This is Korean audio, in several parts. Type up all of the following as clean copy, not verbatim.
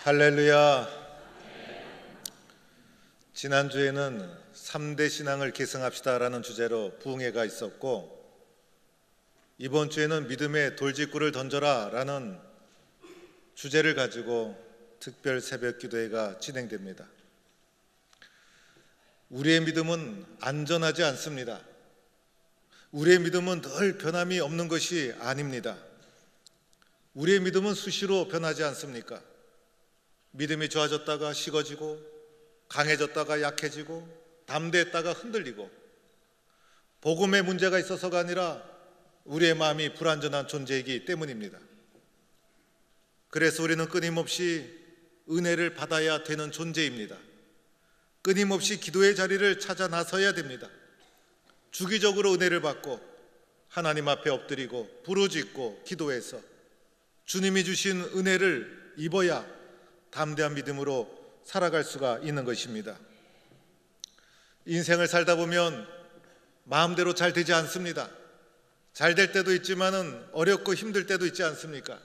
할렐루야. 지난주에는 3대 신앙을 계승합시다라는 주제로 부흥회가 있었고, 이번 주에는 믿음의 돌직구를 던져라 라는 주제를 가지고 특별 새벽 기도회가 진행됩니다. 우리의 믿음은 안전하지 않습니다. 우리의 믿음은 늘 변함이 없는 것이 아닙니다. 우리의 믿음은 수시로 변하지 않습니까? 믿음이 좋아졌다가 식어지고, 강해졌다가 약해지고, 담대했다가 흔들리고, 복음에 문제가 있어서가 아니라 우리의 마음이 불완전한 존재이기 때문입니다. 그래서 우리는 끊임없이 은혜를 받아야 되는 존재입니다. 끊임없이 기도의 자리를 찾아 나서야 됩니다. 주기적으로 은혜를 받고 하나님 앞에 엎드리고 부르짖고 기도해서 주님이 주신 은혜를 입어야 담대한 믿음으로 살아갈 수가 있는 것입니다. 인생을 살다 보면 마음대로 잘 되지 않습니다. 잘 될 때도 있지만은 어렵고 힘들 때도 있지 않습니까?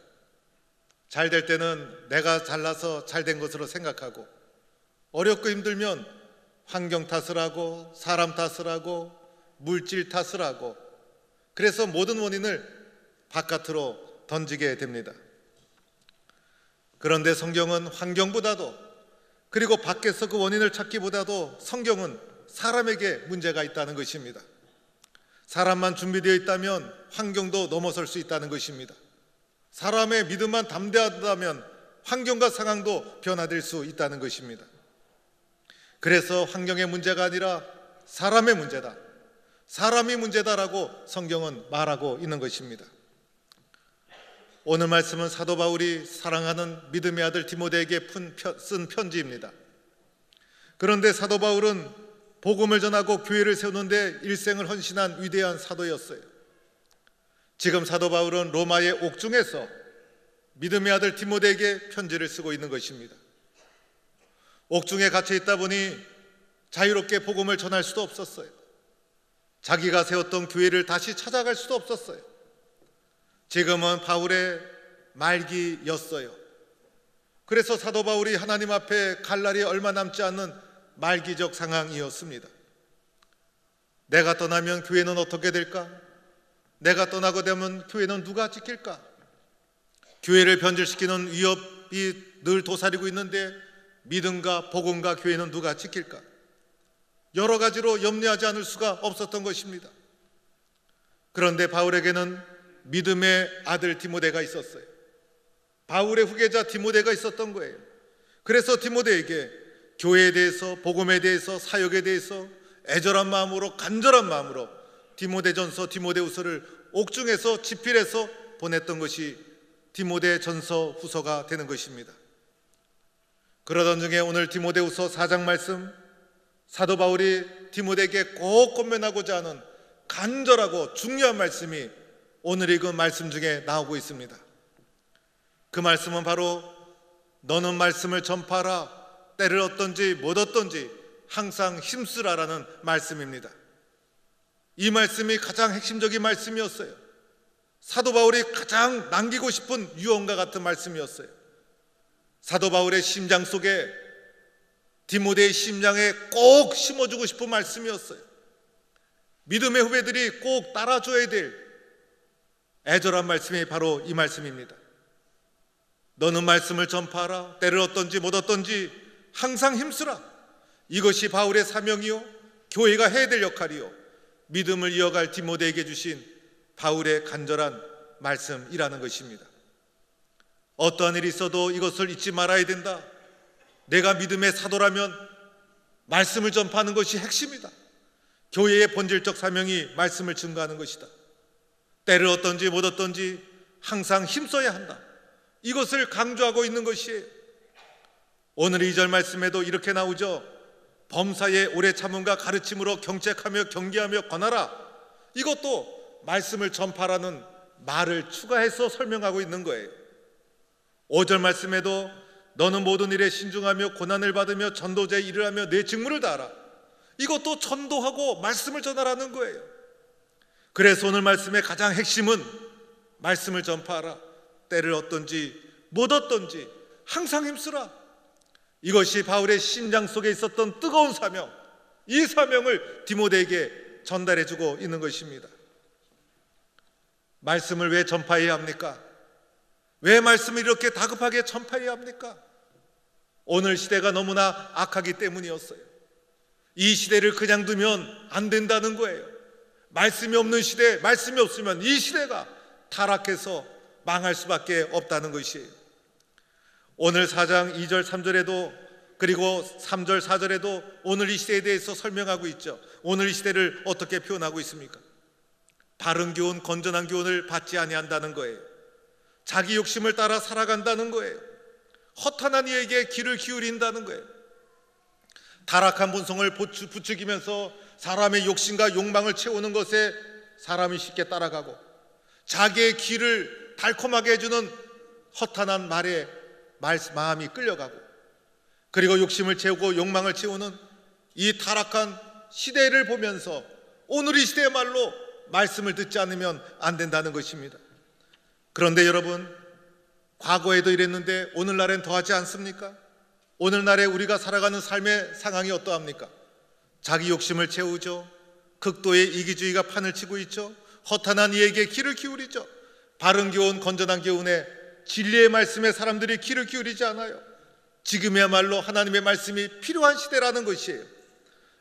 잘 될 때는 내가 잘나서 잘 된 것으로 생각하고, 어렵고 힘들면 환경 탓을 하고 사람 탓을 하고 물질 탓을 하고, 그래서 모든 원인을 바깥으로 던지게 됩니다. 그런데 성경은 환경보다도, 그리고 밖에서 그 원인을 찾기보다도 성경은 사람에게 문제가 있다는 것입니다. 사람만 준비되어 있다면 환경도 넘어설 수 있다는 것입니다. 사람의 믿음만 담대하다면 환경과 상황도 변화될 수 있다는 것입니다. 그래서 환경의 문제가 아니라 사람의 문제다, 사람이 문제다라고 성경은 말하고 있는 것입니다. 오늘 말씀은 사도 바울이 사랑하는 믿음의 아들 디모데에게 쓴 편지입니다. 그런데 사도 바울은 복음을 전하고 교회를 세우는 데 일생을 헌신한 위대한 사도였어요. 지금 사도 바울은 로마의 옥중에서 믿음의 아들 디모데에게 편지를 쓰고 있는 것입니다. 옥중에 갇혀 있다 보니 자유롭게 복음을 전할 수도 없었어요. 자기가 세웠던 교회를 다시 찾아갈 수도 없었어요. 지금은 바울의 말기였어요. 그래서 사도 바울이 하나님 앞에 갈 날이 얼마 남지 않는 말기적 상황이었습니다. 내가 떠나면 교회는 어떻게 될까? 내가 떠나고 되면 교회는 누가 지킬까? 교회를 변질시키는 위협이 늘 도사리고 있는데 믿음과 복음과 교회는 누가 지킬까? 여러 가지로 염려하지 않을 수가 없었던 것입니다. 그런데 바울에게는 믿음의 아들 디모데가 있었어요. 바울의 후계자 디모데가 있었던 거예요. 그래서 디모데에게 교회에 대해서, 복음에 대해서, 사역에 대해서 애절한 마음으로, 간절한 마음으로 디모데전서, 디모데후서를 옥중에서 집필해서 보냈던 것이 디모데전서 후서가 되는 것입니다. 그러던 중에 오늘 디모데후서 4장 말씀, 사도 바울이 디모데에게 꼭 권면하고자 하는 간절하고 중요한 말씀이 오늘 읽은 말씀 중에 나오고 있습니다. 그 말씀은 바로 너는 말씀을 전파하라, 때를 얻든지 못 얻든지 항상 힘쓰라라는 말씀입니다. 이 말씀이 가장 핵심적인 말씀이었어요. 사도 바울이 가장 남기고 싶은 유언과 같은 말씀이었어요. 사도 바울의 심장 속에, 디모데의 심장에 꼭 심어주고 싶은 말씀이었어요. 믿음의 후배들이 꼭 따라줘야 될 애절한 말씀이 바로 이 말씀입니다. 너는 말씀을 전파하라, 때를 얻든지 못 얻든지 항상 힘쓰라. 이것이 바울의 사명이요, 교회가 해야 될 역할이요, 믿음을 이어갈 디모데에게 주신 바울의 간절한 말씀이라는 것입니다. 어떠한 일이 있어도 이것을 잊지 말아야 된다. 내가 믿음의 사도라면 말씀을 전파하는 것이 핵심이다. 교회의 본질적 사명이 말씀을 증거하는 것이다. 때를 얻든지 못 얻든지 항상 힘써야 한다. 이것을 강조하고 있는 것이에요. 오늘 2절 말씀에도 이렇게 나오죠. 범사의 오래 참음과 가르침으로 경책하며 경계하며 권하라. 이것도 말씀을 전파라는 말을 추가해서 설명하고 있는 거예요. 5절 말씀에도 너는 모든 일에 신중하며 고난을 받으며 전도자의 일을 하며 내 직무를 다하라. 이것도 전도하고 말씀을 전하라는 거예요. 그래서 오늘 말씀의 가장 핵심은 말씀을 전파하라. 때를 얻든지 못 얻든지 항상 힘쓰라. 이것이 바울의 심장 속에 있었던 뜨거운 사명, 이 사명을 디모데에게 전달해주고 있는 것입니다. 말씀을 왜 전파해야 합니까? 왜 말씀을 이렇게 다급하게 전파해야 합니까? 오늘 시대가 너무나 악하기 때문이었어요. 이 시대를 그냥 두면 안 된다는 거예요. 말씀이 없는 시대, 말씀이 없으면 이 시대가 타락해서 망할 수밖에 없다는 것이에요. 오늘 4장 2절 3절에도 그리고 3절 4절에도 오늘 이 시대에 대해서 설명하고 있죠. 오늘 이 시대를 어떻게 표현하고 있습니까? 바른 교훈, 건전한 교훈을 받지 아니한다는 거예요. 자기 욕심을 따라 살아간다는 거예요. 허탄한 이에게 귀를 기울인다는 거예요. 타락한 본성을 부추기면서 사람의 욕심과 욕망을 채우는 것에 사람이 쉽게 따라가고, 자기의 귀를 달콤하게 해주는 허탄한 말에 마음이 끌려가고, 그리고 욕심을 채우고 욕망을 채우는 이 타락한 시대를 보면서 오늘 이 시대야말로 말씀을 듣지 않으면 안 된다는 것입니다. 그런데 여러분, 과거에도 이랬는데 오늘날엔 더하지 않습니까? 오늘날에 우리가 살아가는 삶의 상황이 어떠합니까? 자기 욕심을 채우죠. 극도의 이기주의가 판을 치고 있죠. 허탄한 이에게 귀를 기울이죠. 바른 교훈, 건전한 교훈에 진리의 말씀에 사람들이 귀를 기울이지 않아요. 지금이야말로 하나님의 말씀이 필요한 시대라는 것이에요.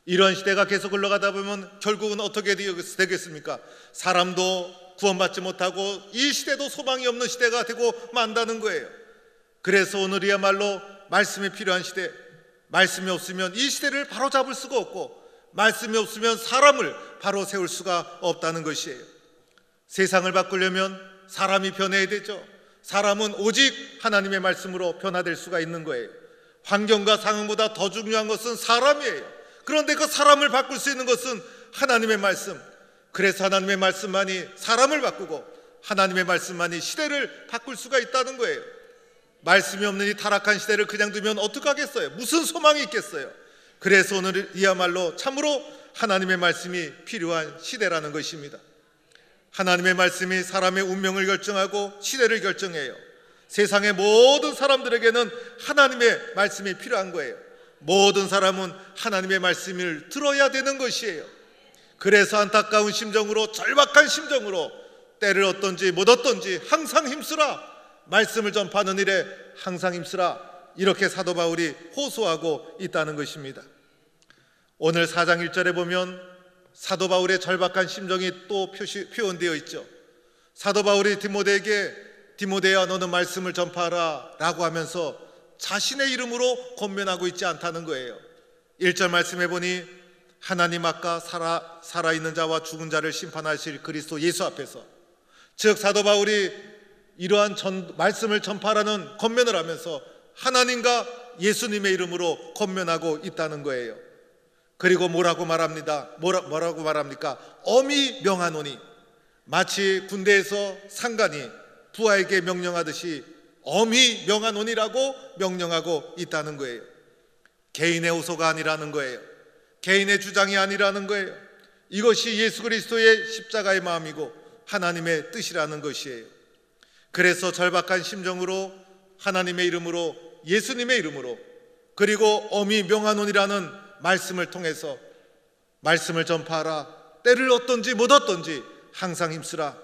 이런 시대가 계속 흘러가다 보면 결국은 어떻게 되겠습니까? 사람도 구원받지 못하고 이 시대도 소망이 없는 시대가 되고 만다는 거예요. 그래서 오늘이야말로 말씀이 필요한 시대, 말씀이 없으면 이 시대를 바로 잡을 수가 없고, 말씀이 없으면 사람을 바로 세울 수가 없다는 것이에요. 세상을 바꾸려면 사람이 변해야 되죠. 사람은 오직 하나님의 말씀으로 변화될 수가 있는 거예요. 환경과 상황보다 더 중요한 것은 사람이에요. 그런데 그 사람을 바꿀 수 있는 것은 하나님의 말씀. 그래서 하나님의 말씀만이 사람을 바꾸고 하나님의 말씀만이 시대를 바꿀 수가 있다는 거예요. 말씀이 없는 이 타락한 시대를 그냥 두면 어떡하겠어요? 무슨 소망이 있겠어요? 그래서 오늘이야말로 참으로 하나님의 말씀이 필요한 시대라는 것입니다. 하나님의 말씀이 사람의 운명을 결정하고 시대를 결정해요. 세상의 모든 사람들에게는 하나님의 말씀이 필요한 거예요. 모든 사람은 하나님의 말씀을 들어야 되는 것이에요. 그래서 안타까운 심정으로, 절박한 심정으로 때를 얻든지 못 얻든지 항상 힘쓰라, 말씀을 전파하는 일에 항상 힘쓰라, 이렇게 사도 바울이 호소하고 있다는 것입니다. 오늘 4장 1절에 보면 사도 바울의 절박한 심정이 또 표현되어 있죠. 사도 바울이 디모데에게 디모데야 너는 말씀을 전파하라 라고 하면서 자신의 이름으로 권면하고 있지 않다는 거예요. 1절 말씀해 보니 하나님 아까 살아있는 자와 죽은 자를 심판하실 그리스도 예수 앞에서, 즉 사도 바울이 이러한 말씀을 전파하라는 권면을 하면서 하나님과 예수님의 이름으로 권면하고 있다는 거예요. 그리고 뭐라고 말합니까? 엄히 명하노니, 마치 군대에서 상관이 부하에게 명령하듯이 엄히 명하노니라고 명령하고 있다는 거예요. 개인의 호소가 아니라는 거예요. 개인의 주장이 아니라는 거예요. 이것이 예수 그리스도의 십자가의 마음이고 하나님의 뜻이라는 것이에요. 그래서 절박한 심정으로 하나님의 이름으로, 예수님의 이름으로, 그리고 엄히 명하노니라는 말씀을 통해서 말씀을 전파하라, 때를 얻든지 못 얻든지 항상 힘쓰라,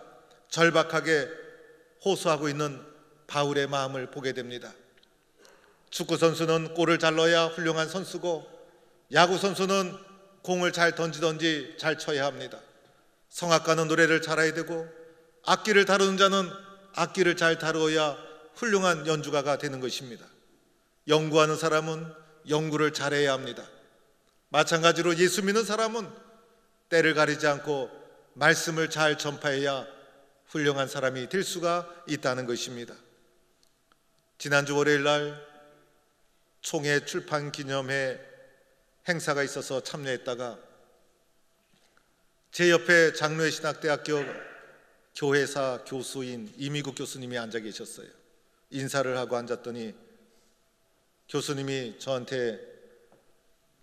절박하게 호소하고 있는 바울의 마음을 보게 됩니다. 축구 선수는 골을 잘 넣어야 훌륭한 선수고, 야구 선수는 공을 잘 던지든지 잘 쳐야 합니다. 성악가는 노래를 잘해야 되고, 악기를 다루는 자는 악기를 잘 다루어야 훌륭한 연주가가 되는 것입니다. 연구하는 사람은 연구를 잘해야 합니다. 마찬가지로 예수 믿는 사람은 때를 가리지 않고 말씀을 잘 전파해야 훌륭한 사람이 될 수가 있다는 것입니다. 지난주 월요일 날 총회 출판 기념회 행사가 있어서 참여했다가 제 옆에 장로회 신학대학교 교회사 교수인 이미국 교수님이 앉아 계셨어요. 인사를 하고 앉았더니 교수님이 저한테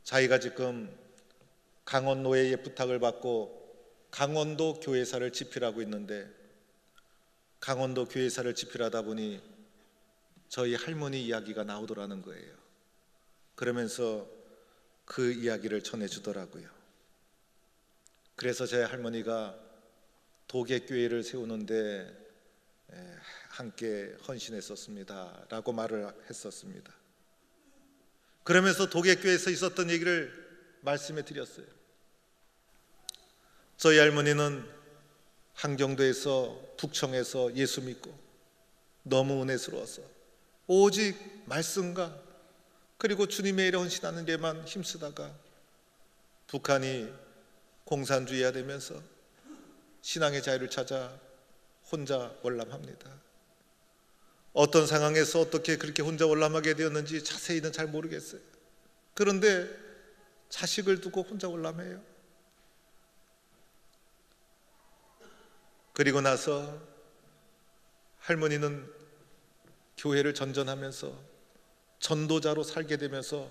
자기가 지금 강원노회의 부탁을 받고 강원도 교회사를 집필하고 있는데, 강원도 교회사를 집필하다 보니 저희 할머니 이야기가 나오더라는 거예요. 그러면서 그 이야기를 전해주더라고요. 그래서 제 할머니가 도계교회를 세우는데 함께 헌신했었습니다 라고 말을 했었습니다. 그러면서 도계교회에서 있었던 얘기를 말씀해 드렸어요. 저희 할머니는 한경도에서 북청에서 예수 믿고 너무 은혜스러워서 오직 말씀과 그리고 주님의 일에 헌신하는 데만 힘쓰다가 북한이 공산주의가 되면서 신앙의 자유를 찾아 혼자 월남합니다. 어떤 상황에서 어떻게 그렇게 혼자 월남하게 되었는지 자세히는 잘 모르겠어요. 그런데 자식을 두고 혼자 월남해요. 그리고 나서 할머니는 교회를 전전하면서 전도자로 살게 되면서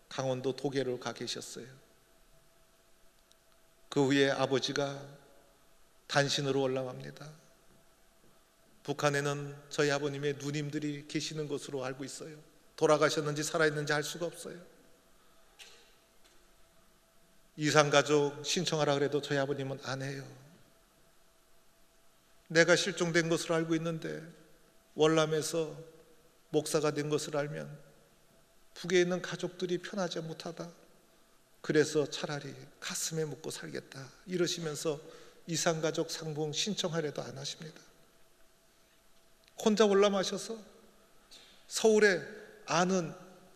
강원도 도계로 가 계셨어요. 그 후에 아버지가 단신으로 월남합니다. 북한에는 저희 아버님의 누님들이 계시는 것으로 알고 있어요. 돌아가셨는지 살아있는지 알 수가 없어요. 이산가족 신청하라 그래도 저희 아버님은 안 해요. 내가 실종된 것으로 알고 있는데 월남에서 목사가 된 것을 알면 북에 있는 가족들이 편하지 못하다. 그래서 차라리 가슴에 묻고 살겠다 이러시면서 이산가족 상봉 신청하려도 안 하십니다. 혼자 월남하셔서 서울에 아는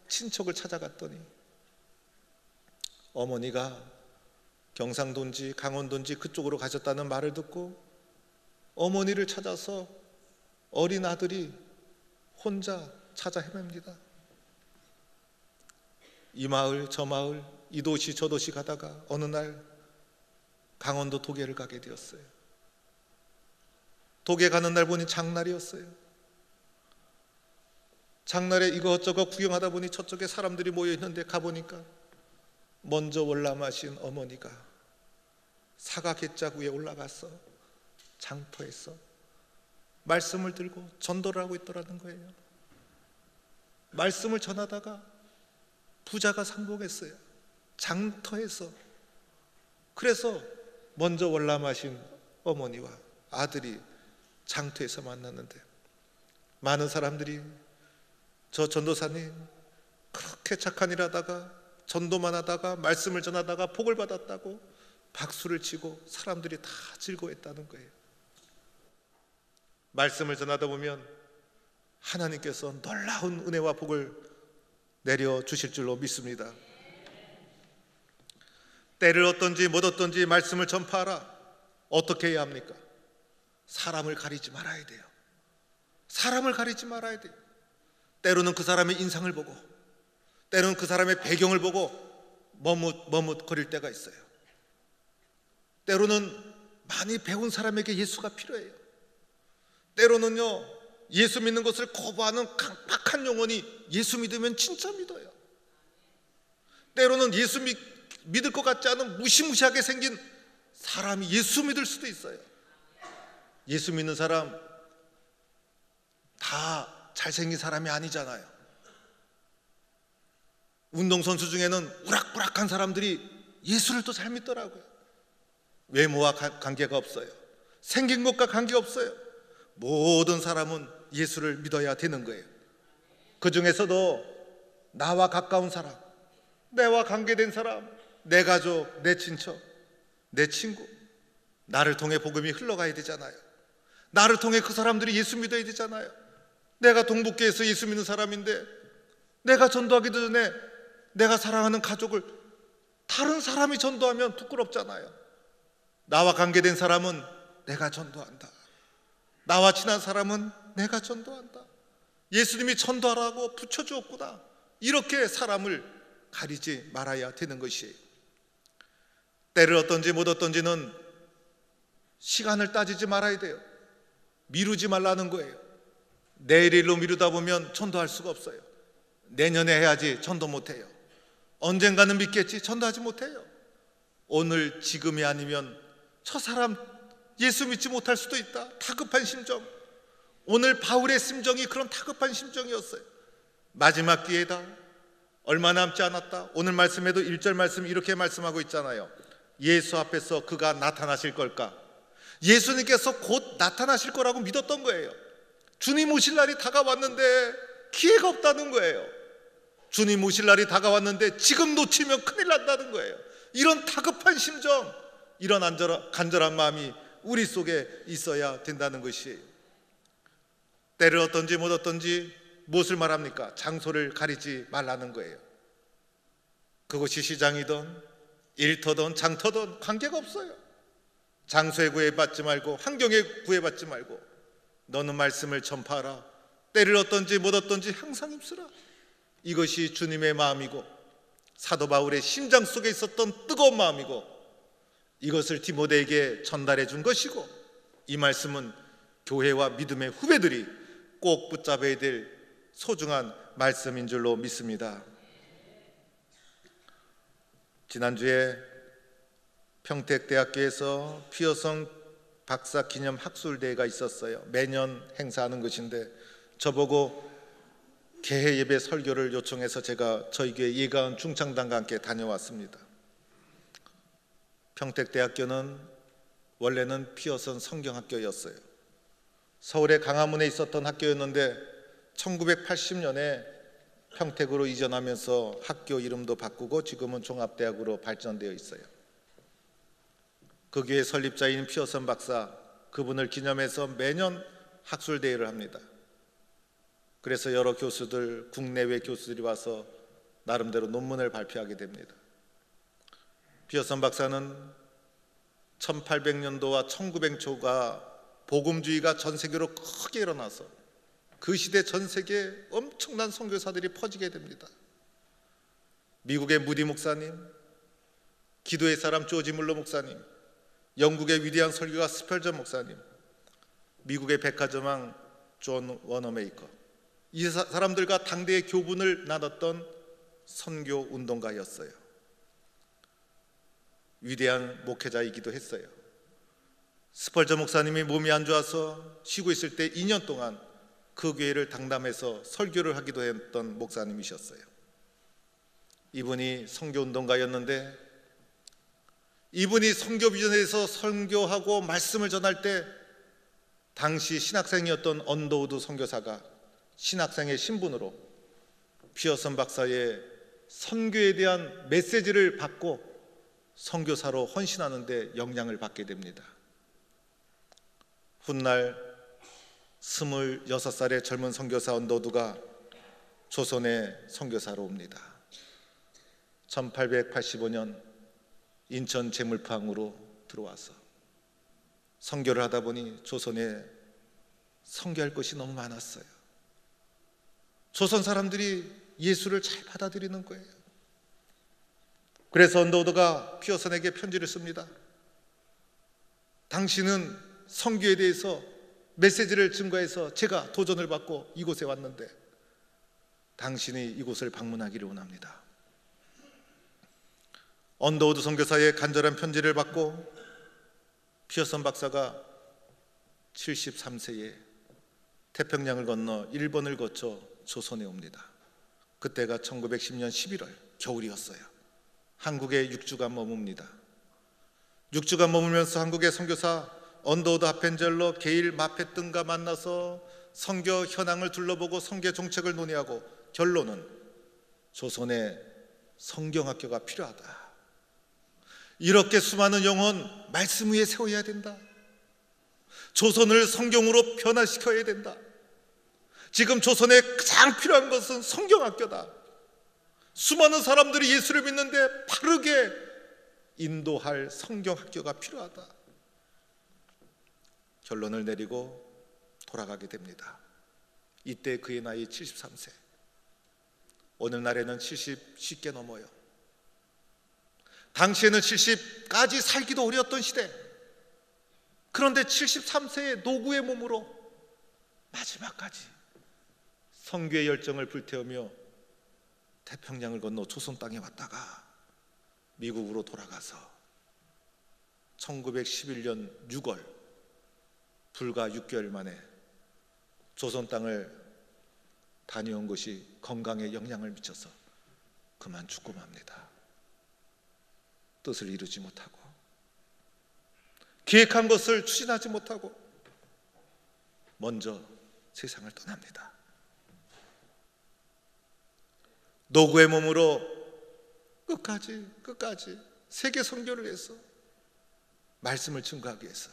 친척을 찾아갔더니 어머니가 경상도인지 강원도인지 그쪽으로 가셨다는 말을 듣고 어머니를 찾아서 어린 아들이 혼자 찾아 헤맵니다. 이 마을 저 마을 이 도시 저 도시 가다가 어느 날 강원도 도계를 가게 되었어요. 도계 가는 날 보니 장날이었어요. 장날에 이것저것 구경하다 보니 저쪽에 사람들이 모여 있는데 가보니까 먼저 월남하신 어머니가 사과 갯짝 위에 올라가서 장터에서 말씀을 들고 전도를 하고 있더라는 거예요. 말씀을 전하다가 부자가 상봉했어요. 장터에서. 그래서 먼저 월남하신 어머니와 아들이 장터에서 만났는데 많은 사람들이 저 전도사님 그렇게 착한 일 하다가 전도만 하다가 말씀을 전하다가 복을 받았다고 박수를 치고 사람들이 다 즐거워했다는 거예요. 말씀을 전하다 보면 하나님께서 놀라운 은혜와 복을 내려주실 줄로 믿습니다. 때를 얻든지 못 얻든지 말씀을 전파하라. 어떻게 해야 합니까? 사람을 가리지 말아야 돼요. 사람을 가리지 말아야 돼요. 때로는 그 사람의 인상을 보고 때로는 그 사람의 배경을 보고 머뭇거릴 때가 있어요. 때로는 많이 배운 사람에게 예수가 필요해요. 때로는요 예수 믿는 것을 거부하는 강팍한 영혼이 예수 믿으면 진짜 믿어요. 때로는 예수 믿을 것 같지 않은 무시무시하게 생긴 사람이 예수 믿을 수도 있어요. 예수 믿는 사람 다 잘생긴 사람이 아니잖아요. 운동선수 중에는 우락부락한 사람들이 예수를 또 잘 믿더라고요. 외모와 관계가 없어요. 생긴 것과 관계가 없어요. 모든 사람은 예수를 믿어야 되는 거예요. 그 중에서도 나와 가까운 사람, 내와 관계된 사람, 내 가족, 내 친척, 내 친구, 나를 통해 복음이 흘러가야 되잖아요. 나를 통해 그 사람들이 예수 믿어야 되잖아요. 내가 동북교에서 예수 믿는 사람인데 내가 전도하기도 전에 내가 사랑하는 가족을 다른 사람이 전도하면 부끄럽잖아요. 나와 관계된 사람은 내가 전도한다. 나와 친한 사람은 내가 전도한다. 예수님이 전도하라고 붙여주었구나. 이렇게 사람을 가리지 말아야 되는 것이에요. 때를 얻든지 못 얻든지는 시간을 따지지 말아야 돼요. 미루지 말라는 거예요. 내일로 미루다 보면 전도할 수가 없어요. 내년에 해야지 전도 못해요. 언젠가는 믿겠지 전도하지 못해요. 오늘 지금이 아니면 저 사람 예수 믿지 못할 수도 있다. 다급한 심정. 오늘 바울의 심정이 그런 다급한 심정이었어요. 마지막 기회다. 얼마 남지 않았다. 오늘 말씀에도 1절 말씀 이렇게 말씀하고 있잖아요. 예수 앞에서 그가 나타나실 걸까? 예수님께서 곧 나타나실 거라고 믿었던 거예요. 주님 오실 날이 다가왔는데 기회가 없다는 거예요. 주님 오실 날이 다가왔는데 지금 놓치면 큰일 난다는 거예요. 이런 다급한 심정, 이런 간절한 마음이 우리 속에 있어야 된다는 것이에요. 때를 얻든지 못 얻든지 무엇을 말합니까? 장소를 가리지 말라는 거예요. 그것이 시장이든 일터든 장터든 관계가 없어요. 장소에 구애받지 말고 환경에 구애받지 말고 너는 말씀을 전파하라. 때를 얻든지 못 얻든지 항상 힘쓰라. 이것이 주님의 마음이고 사도 바울의 심장 속에 있었던 뜨거운 마음이고 이것을 디모데에게 전달해 준 것이고 이 말씀은 교회와 믿음의 후배들이 꼭 붙잡아야 될 소중한 말씀인 줄로 믿습니다. 지난주에 평택대학교에서 피어성 박사 기념 학술대회가 있었어요. 매년 행사하는 것인데 저보고 개회 예배 설교를 요청해서 제가 저희 교회 예가은 중창단과 함께 다녀왔습니다. 평택대학교는 원래는 피어성 성경학교였어요. 서울의 강화문에 있었던 학교였는데 1980년에 평택으로 이전하면서 학교 이름도 바꾸고 지금은 종합대학으로 발전되어 있어요. 그 교회 설립자인 피어슨 박사, 그분을 기념해서 매년 학술대회를 합니다. 그래서 여러 교수들, 국내외 교수들이 와서 나름대로 논문을 발표하게 됩니다. 피어슨 박사는 1800년도와 1900초가 복음주의가 전 세계로 크게 일어나서 그 시대 전 세계에 엄청난 선교사들이 퍼지게 됩니다. 미국의 무디 목사님, 기도의 사람 조지 물러 목사님, 영국의 위대한 설교가 스펄전 목사님, 미국의 백화점왕 존 워너메이커, 이 사람들과 당대의 교분을 나눴던 선교 운동가였어요. 위대한 목회자이기도 했어요. 스펄전 목사님이 몸이 안 좋아서 쉬고 있을 때 2년 동안 그 교회를 당담해서 설교를 하기도 했던 목사님이셨어요. 이분이 선교운동가였는데 이분이 선교비전에서 선교하고 말씀을 전할 때 당시 신학생이었던 언더우드 선교사가 신학생의 신분으로 피어슨 박사의 선교에 대한 메시지를 받고 선교사로 헌신하는 데 영향을 받게 됩니다. 훗날 26살의 젊은 선교사 언더우드가 조선의 선교사로 옵니다. 1885년 인천 제물항으로 들어와서 선교를 하다 보니 조선에 선교할 것이 너무 많았어요. 조선 사람들이 예수를 잘 받아들이는 거예요. 그래서 언더우드가 피어슨에게 편지를 씁니다. 당신은 선교에 대해서 메시지를 증거해서 제가 도전을 받고 이곳에 왔는데 당신이 이곳을 방문하기를 원합니다. 언더우드 선교사의 간절한 편지를 받고 피어슨 박사가 73세에 태평양을 건너 일본을 거쳐 조선에 옵니다. 그때가 1910년 11월 겨울이었어요. 한국에 6주간 머뭅니다. 6주간 머물면서 한국의 선교사 언더우드 하펜젤러, 게일 마페튼과 만나서 선교 현황을 둘러보고 선교 정책을 논의하고 결론은 조선에 성경학교가 필요하다. 이렇게 수많은 영혼 말씀 위에 세워야 된다. 조선을 성경으로 변화시켜야 된다. 지금 조선에 가장 필요한 것은 성경학교다. 수많은 사람들이 예수를 믿는데 바르게 인도할 성경학교가 필요하다. 결론을 내리고 돌아가게 됩니다. 이때 그의 나이 73세. 오늘날에는 70 쉽게 넘어요. 당시에는 70까지 살기도 어려웠던 시대. 그런데 73세의 노구의 몸으로 마지막까지 선교의 열정을 불태우며 태평양을 건너 조선 땅에 왔다가 미국으로 돌아가서 1911년 6월 불과 6개월 만에 조선 땅을 다녀온 것이 건강에 영향을 미쳐서 그만 죽고 맙니다. 뜻을 이루지 못하고 기획한 것을 추진하지 못하고 먼저 세상을 떠납니다. 노구의 몸으로 끝까지 세계 선교를 위해서, 말씀을 증거하기 위해서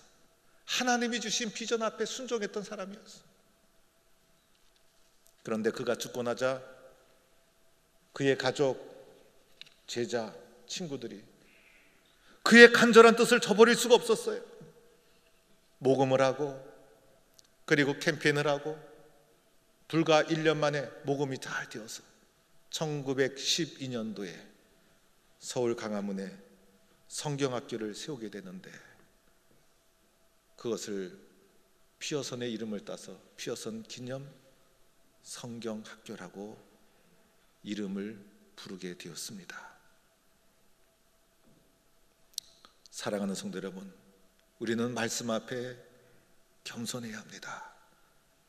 하나님이 주신 비전 앞에 순종했던 사람이었어요. 그런데 그가 죽고 나자 그의 가족, 제자, 친구들이 그의 간절한 뜻을 저버릴 수가 없었어요. 모금을 하고 그리고 캠페인을 하고 불과 1년 만에 모금이 잘 되어서 1912년도에 서울 강화문에 성경학교를 세우게 되는데, 그것을 피어선의 이름을 따서 피어선 기념 성경학교라고 이름을 부르게 되었습니다. 사랑하는 성도 여러분, 우리는 말씀 앞에 겸손해야 합니다.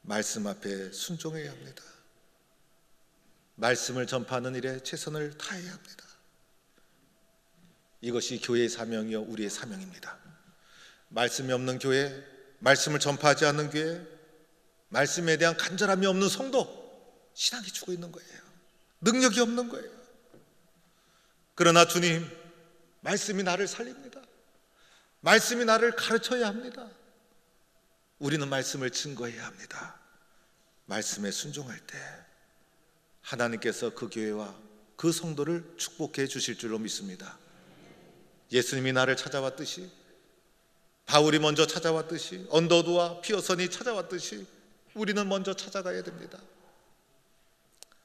말씀 앞에 순종해야 합니다. 말씀을 전파하는 일에 최선을 다해야 합니다. 이것이 교회의 사명이요 우리의 사명입니다. 말씀이 없는 교회, 말씀을 전파하지 않는 교회, 말씀에 대한 간절함이 없는 성도, 신앙이 죽어 있는 거예요. 능력이 없는 거예요. 그러나 주님, 말씀이 나를 살립니다. 말씀이 나를 가르쳐야 합니다. 우리는 말씀을 증거해야 합니다. 말씀에 순종할 때 하나님께서 그 교회와 그 성도를 축복해 주실 줄로 믿습니다. 예수님이 나를 찾아왔듯이, 바울이 먼저 찾아왔듯이, 언더우드와 피어선이 찾아왔듯이 우리는 먼저 찾아가야 됩니다.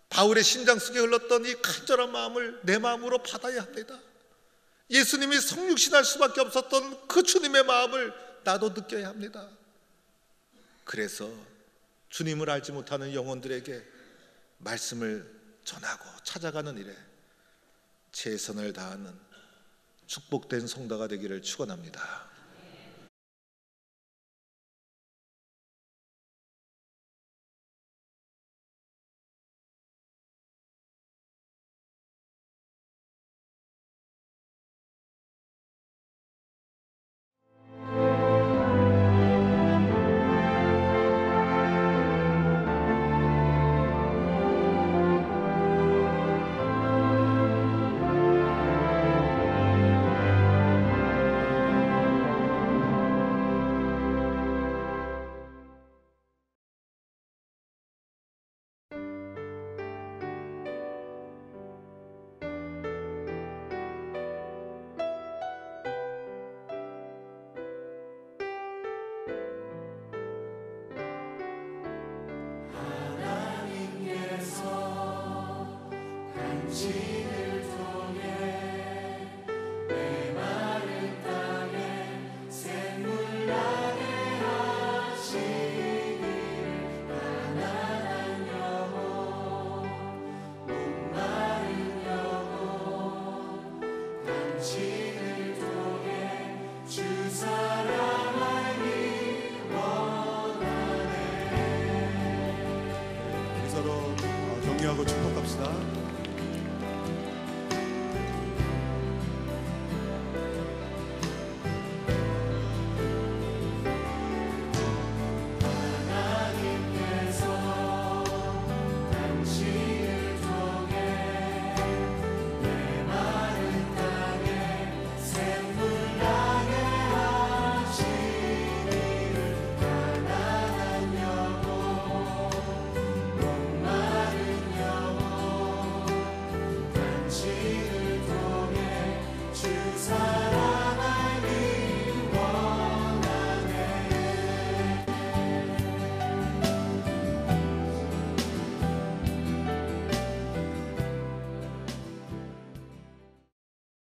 바울의 심장 속에 흘렀던 이 간절한 마음을 내 마음으로 받아야 합니다. 예수님이 성육신할 수밖에 없었던 그 주님의 마음을 나도 느껴야 합니다. 그래서 주님을 알지 못하는 영혼들에게 말씀을 전하고 찾아가는 일에 최선을 다하는 축복된 성도가 되기를 축원합니다. 서로 격려하고 축복합시다.